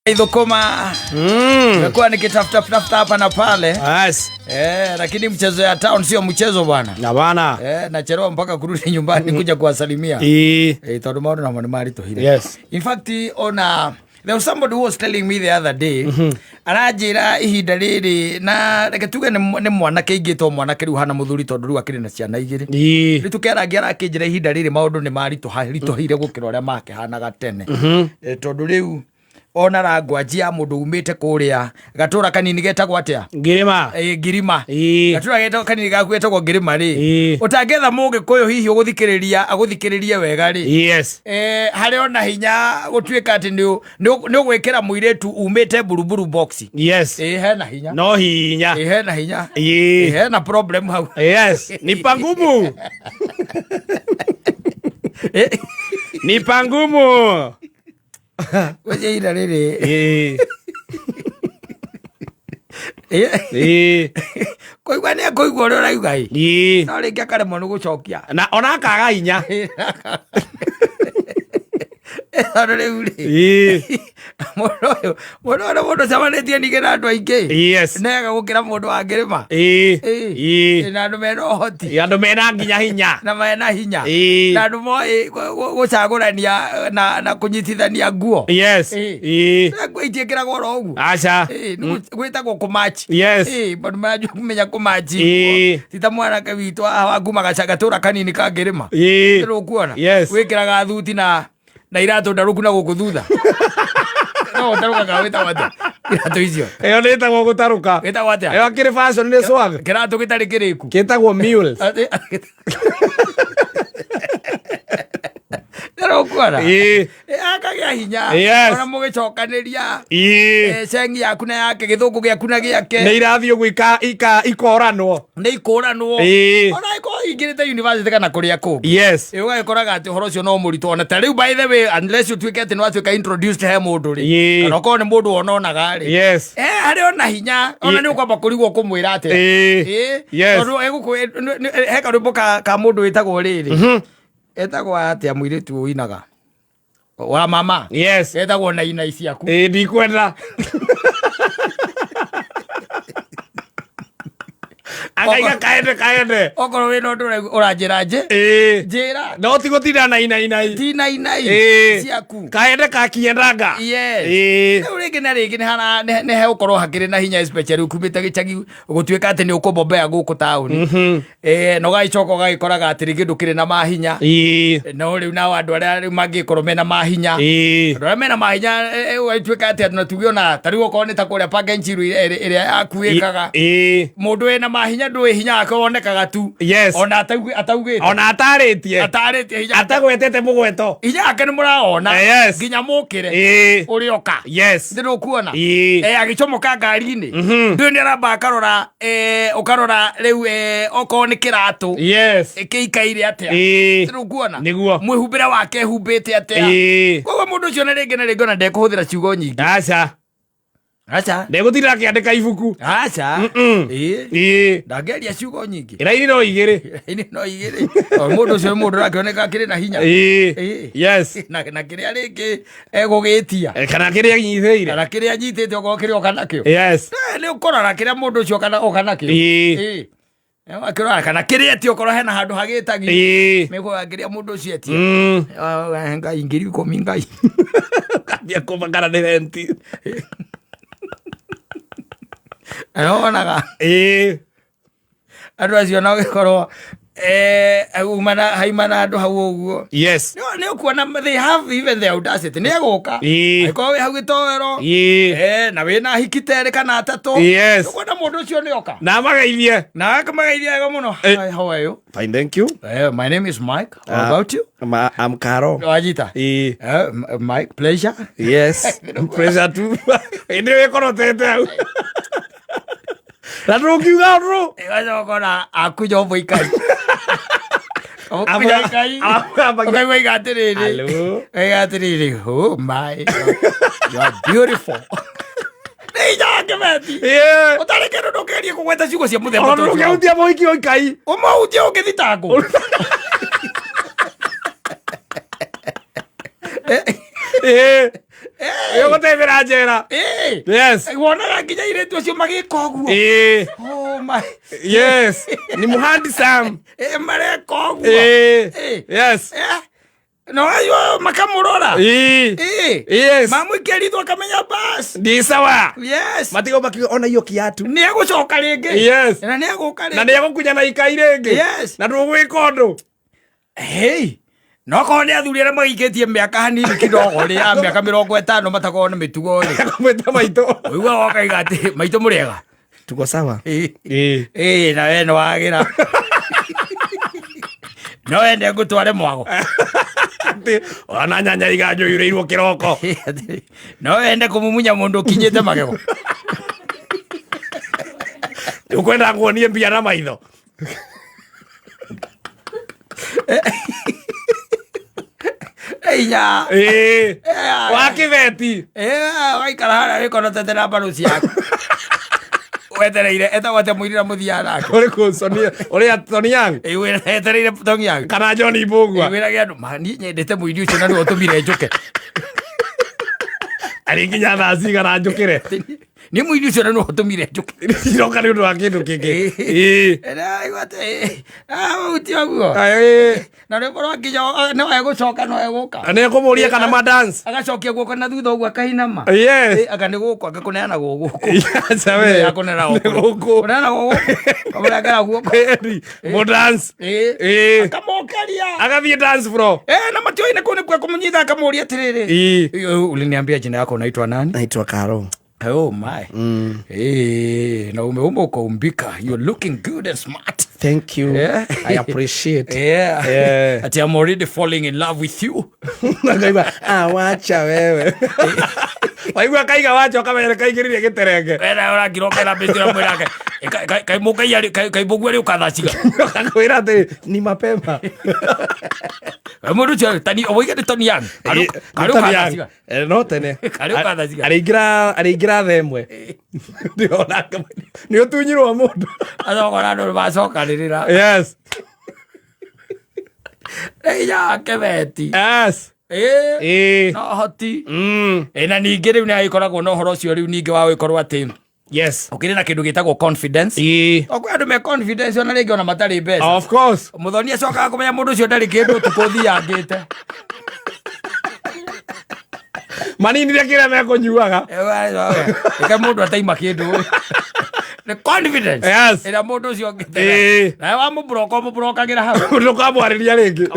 Idhokoma nimekuwa nikitafuta hapa na pale. Yes. Lakini mchezo ya town sio mchezo bwana. Na bana. Nachelewa mpaka kurudi nyumbani kuja kuwasalimia. Tondu maundu na mari tuhire. Yes. In fact there was somebody who was telling me the other day aranjira ihinda riri na reke tuge ni mwanake ingitwo mwanake riu hana muthuri tondu riu akiri na ciana igiri ni tukerangia arakijira ihinda riri maundu ni marituhire gukira uria make hanaga tene tondu riu ona rangwanjia mundu umite kuria gatura kanini getagwo atia Ngirima. Ngirima. Gatura getagwo kanini gaku getagwo Ngirima ri utangetha muge koyo hihi uguthikiriria wega ri. Yes. Hari ona hinya gutuika ati ni ugwikira muiretu umite buruburu box. Yes. Hena hinya. No hinya. Hena hinya. Hena problem hau. Yes. Ni pangumu. Ni pangumu. Wewe ira riri koigwa ni koigwa uri uraiga no ringi akaremwo ni gucokia na ona akaga hinya mundu cemanitie ningĩ na andũ aingĩ nega gũkĩra mũndũ wa Ngirima na andũ mena ũhoti andũ mena nginya hinya na mena hinya na andũ moĩ gũcagũrania na kũnyitithania nguo nguo itiĩkĩragwo oro ũguo aca gwĩtagwo kũmachi bandũ manjua kumenya kũmachi ti ta mwanake witũ haha nguma gagatũra kanini ka Ngirima rĩu kuona gwĩkĩraga thuti na iratu ndaruku na guku thutha no taruka ga wita wata iratu icio eyo nitagwo gutaruka wita wata eyo akiri fashion ni swag kiratu gitari kiriku kitagwo mule Nero kuona akagia hinya ona mugicokanĩria cengi yaku na yake githungu giaku na giake ni irathio gwika ikoranwo ni ikoranwo ona iko ingirite university kana kuria ku ugagikoraga ati horo cio no muritu ona ta riu by the way unless you twike ati no atuika introduced he mundu ri kana ko ni mundu ononaga ri hari ona hinya ona ni ukwamba kurigwo kumwira ati tondu he karwimbo ka mundu witagwo riri etagwo atia muiritu uinaga wa mama etagwo na ina ciaku ndikwenda akaiga kaende okorwo wina undu uranjira njira no tigutira na ina ciaku kaende kakiendanga riu ringi na ringi ni he ukorwo hakiri na hinya especially ukumite gicagi gutuika ati ni ukubombea guku tauni no gaicoka gagikoraga ati ringi ndukiri na mahinya no riu na andu aria riu mangikorwo mena mahinya andu aria mena mahinya gatuika ati na tugiona tariu okorwo ni ta kuria pagenchiru iria yakuikaga mundu wina mahinya ndui hinya wake wonekaga tu ona ataugite ona ataritie hinya atagwetete mugweto hinya wake ni muraona nginya mukire urioka ndiru kuona agicomoka ngari-ini ndu ni aramba ukarora riu okorwo ni kiratu kiikaire atia ndiru kuona mwihumbire wake humbite atia koguo mundu ucio na ringi ona ndekuhuthira ciugo nyingi acha ndegutira akiandika ibuku ndageria ciugo nyingi iraini no igiri mundu ucio mundu rakioneka akiri na hinya na kiria ringi egugitia kana kiria nyithiire kana kiria nyitite okorwo kiri okanakio ni ukorora kiria mundu ucio okanakio akirora kana kiria ti okorwo hena handu hagitagi miguagiria mundu ucio eti ngai ngiri ikumi ngai kabia kumangana ni renti onaga andu acio no gikorwo haimana andu hau uguo ni ukuona they have even the audacity ni eguka akorwo wi hau gitowero na wina hikiteri kana atatu ukuona mundu ucio ni oka na magaithie wega muno. How are you? Fine, thank you. My name is Mike. How about you? I'm Karo. Wajita? Mike, pleasure. Yes. Pleasure too. Ndio ekorotete hau na ndukiuga ru igacokora akuja umbo ikai okaigua igatiriri oh my you are beautiful nijake utari kindu ndukirie kugweta ciugo cia muthemba tu ndukiutia moiki oikai umautie ungithitango Yo gutembera njera. Yes. Wonaga nginya iretu acio magika uguo. Oh my. Yes. Ni muhandi Sam. Mareka uguo. Yes. No ayo makamurora. Yes. Mamwikia ritho akamenya bas. Ndi sawa. Yes. Matigo ona iyo kiatu. Ni egucoka ringi. Yes. Na ni eguka ringi. Na ni egukunya na ikai ringi. Yes. Na ndugwika undu. Hey. No kone athuri arĩa magĩikĩtie mĩaka hanini kidogo rĩ ya mĩaka 50 matakorwo na mĩtugo rĩ. Kumeta maitũ. Ũigua wakaiga atĩ maitũ mũrĩega. Tuko sawa. Na we nĩ wagĩra. No wende ngũtware mwago. Ona nyanya iganjũirĩirwo kĩroko. No wende kũmumunya mũndũ ũkinyĩte magego. Ũkwenda kuonie mbia na maitho. Einya. Wa kĩbeti. Waikara harĩa wĩkonotete na mbaru ciaku. Wetereire etagwate mũirĩra mũthia nake. Ũrĩa Tony Young. Wetereire Tony Young. Kana John Mbugua. Wĩrage andũ mani nyendete mũiri ũcio na nĩwe ũtũmire njũke. Arĩ nginya thaa cigana njũkĩre. Ni mũiri ũcio na nĩwe ũtũmire njũke. Iroka nĩ ũndũ wa kĩndũ kĩngĩ. Ũti ũguo. Na nĩkorwo nginya no egũcoka no egũka. Nĩ ekũmũria kana ma dance. Agacokia guoko na thutha ũguo akainama. Aka nĩ gũkũ agakũneana gũkũ. Sawe. Akũneana gũkũ. Kũneana gũkũ. Kamũrengera guoko. Mo dance. Akamokeria. Agathiĩ dance floor. Na matioine kũu nĩkuo kũmũnyitha akamũria atĩrĩrĩ. Uliniambia jina yako unaitwa nani? Naitwa Karo. Oh my. Na umeumba ukaumbika. You're looking good and smart. Thank you. I appreciate. Ati I'm already falling in love with you. Wacha wewe. Waigua kaiga wacha kamera kaigiririe giterenge. Wena ora girokera mbitira mwirake. Kai mukai kai bugwe ri ukathaciga. Akakwira ati ni mapema. Mundu cio tani oiga ni Tony Young. Karu ukathaciga. No tene. Karu ukathaciga. Ariingira themwe. Ndiona ni utunyirwo mundu. Azogora ndo bacoka ririra. Yes. Ya kebeti. Yes. No hoti. Na ningĩ rĩu nĩ agĩkoragwo na ũhoro ũcio rĩu ningĩ wa gũkorwo atĩ yes ũkĩrĩ na kĩndũ gĩtagwo confidence. Okwĩ andũ me confidence ona rĩngĩ ona matarĩ mbeca. Of course. Mũthoni acokaga kũmenya mũndũ ũcio ndarĩ kĩndũ ũtukũ ũthiangĩte. Maninire kĩrĩa mekũnyuaga. Ĩka mũndũ ataima kĩndũ. The confidence. Yes. Ĩrĩa mũndũ ũcio ongĩte. Na wa mũbrokagĩra hau. Ndũkamwarĩria rĩngĩ.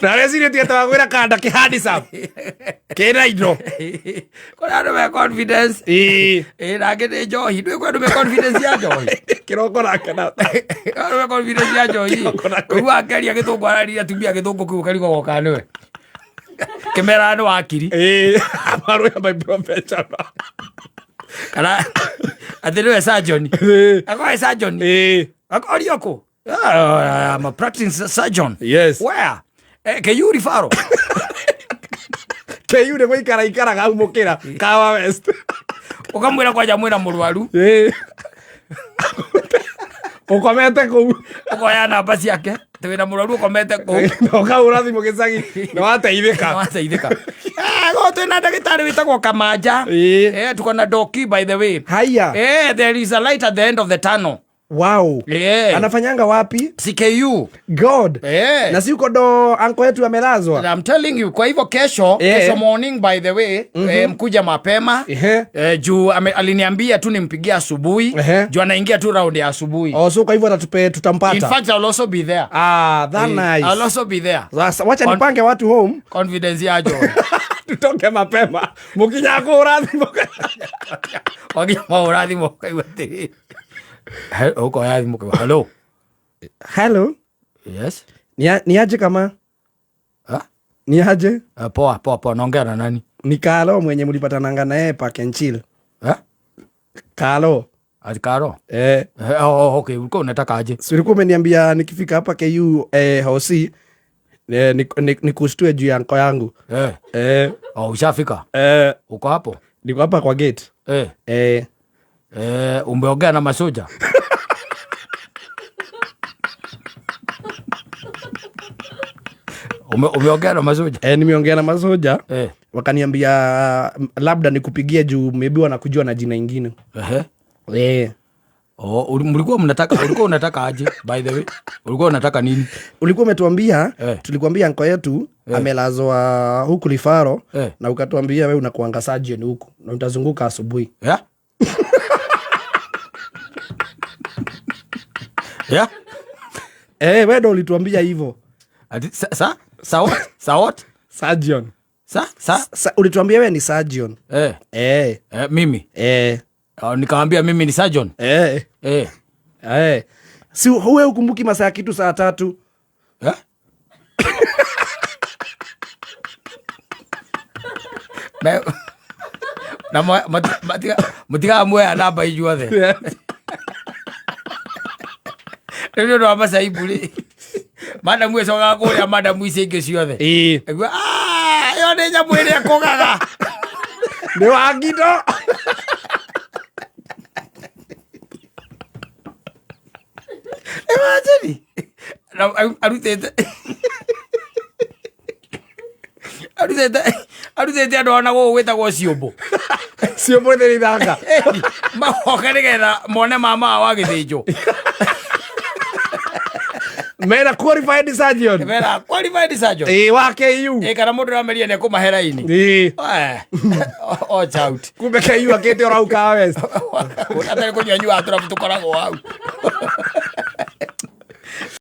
Na rĩciria tieta wagwĩra kanda kĩhandi Sam. Kĩna indo. Kũrĩ andũ me confidence. Nake nĩ njohi. Ndũĩ kwĩ andũ me confidence ya njohi. Kĩroko nake na. Andũ me confidence ya njohi. Rĩu akĩaria gĩthũngũ ararĩria atumia gĩthũngũ kĩu karigo goka nĩwe. Kĩmera nĩ wakiri. Amaroya my professional. Kana atĩ nĩwe surgeon. Akoe surgeon. Akorio kũ? I'm a practicing surgeon. Yes. Where? KU referral. KU nĩ gũikara hau mũkĩra Kawa West. Ũkamwĩra kwanja mwĩna mũrwaru. Ũkomete kũu. Ũkoya namba ciake. Twĩna mũrwaru ũkomete kũu. Ũkaũra thimũ gĩcagi. Nĩwateithĩka. Nĩwateithĩka. Go twĩna ndagĩtarĩ wĩtagwo Kamanja. Tuko na Doki by the way. Haya. There is a light at the end of the tunnel. Wow. Anafanyanga wapi? CKU. God. Na si uko ndo anko yetu amelazwa. I'm telling you, kwa hivyo kesho morning by the way, mkuja mapema. Juu aliniambia tu nimpigia asubuhi. Juu anaingia tu round ya asubuhi. So kwa hivyo tutampata. In fact, I'll also be there. That's nice. I'll also be there. Wacha nipange watu home. Confidence ya Joy. Tutoke mapema. Mukinya kurathimo. Wakinya urathimo kaiwete. Hello. Hello. Yes. Ni aje kama? Ni aje? Poa, naongea na nani? Ni Kalo mwenye mlipatananga naye Park and Chill. Kalo. Ati Karo? Okay, ulikuwa unataka aje? Si ulikuwa umeniambia nikifika hapa KU hosi nikushtue juu ya anko yangu. Ushafika? Uko hapo? Niko hapa kwa gate. Umeongea na masoja? Umeongea na masoja? Nimeongea na masoja. Wakaniambia labda nikupigie juu maybe wanakujua na jina ingine. Ulikuwa unataka aje by the way? Ulikuwa unataka nini? Ulikuwa umetuambia tulikuambia anko yetu amelazwa huku Lifaro na ukatuambia wewe unakuanga surgeon huku na utazunguka asubuhi. Wewe ndo ulituambia hivyo. What? Surgeon. Ulituambia wewe ni surgeon. Mimi. Nikamwambia mimi ni surgeon. Si wewe ukumbuki masaa kitu saa 3? Na matiga mwe anamba ijuothe. Ndio ndo amasa ibuli. Madam we soga kuria madam ise ingĩ ciothe. Yo nĩ nyamũ ĩrĩa kũgaga. Nĩ wangindo. Imagine. Arutete andũ ona gũkũ gwĩtagwo ciũmbũ. Ciũmbũ nĩ ithanga. Magoka nĩgetha mone mama wa gĩthĩnjũ. Mera qualified surgeon. Wa KU. Kana mũndũ rameria nĩ kũmahe raini. Watch out. Kumbe KU akĩte orauka West. Ũtatari kũnyua nyua tũrabu tũkoragwo hau.